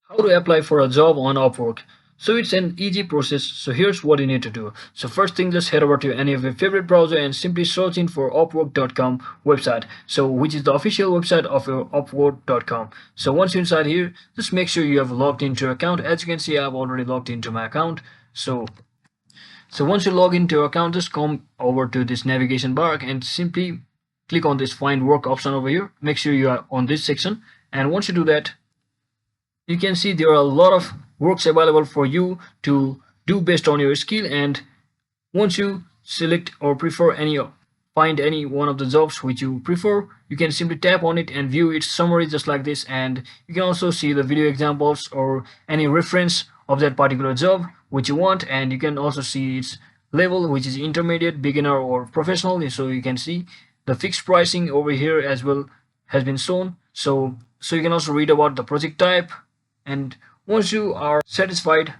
How to apply for a job on Upwork. So it's an easy process. So here's what you need to do. So first thing, just head over to any of your favorite browser and simply search in for upwork.com website. So which is the official website of your upwork.com. So once you're inside here, just make sure you have logged into your account. As you can see, I've already logged into my account. So once you log into your account, just come over to this navigation bar and simply click on this find work option over here. Make sure you are on this section. And once you do that, you can see there are a lot of works available for you to do based on your skill. And once you select or prefer find any one of the jobs which you prefer, you can simply tap on it and view its summary just like this. And you can also see the video examples or any reference of that particular job which you want. And you can also see its level, which is intermediate, beginner, or professional. So you can see the fixed pricing over here as well has been shown. So you can also read about the project type. And once you are satisfied,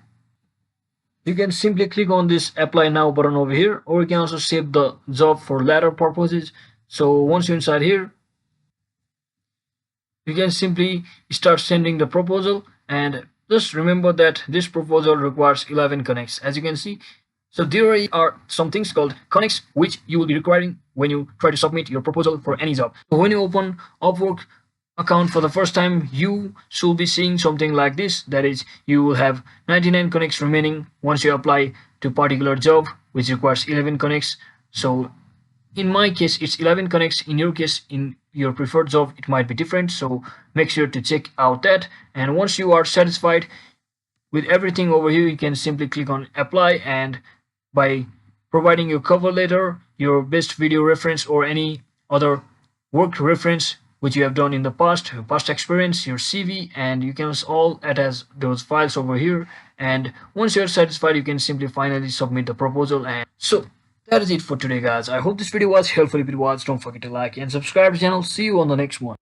you can simply click on this apply now button over here, or you can also save the job for later purposes. So once you're inside here, you can simply start sending the proposal. And just remember that this proposal requires 11 connects, as you can see. So there are some things called connects which you will be requiring when you try to submit your proposal for any job. So when you open Upwork account for the first time, you should be seeing something like this. That is, you will have 99 connects remaining once you apply to particular job which requires 11 connects. So in my case it's 11 connects. In your case, in your preferred job, it might be different. So make sure to check out that. And once you are satisfied with everything over here, you can simply click on apply. And by providing your cover letter, your best video reference, or any other work reference which you have done in the past, your past experience, your CV, and you can all attach those files over here. And once you're satisfied, you can simply finally submit the proposal. And so that is it for today, guys. I hope this video was helpful. If it was, don't forget to like and subscribe to the channel. See you on the next one.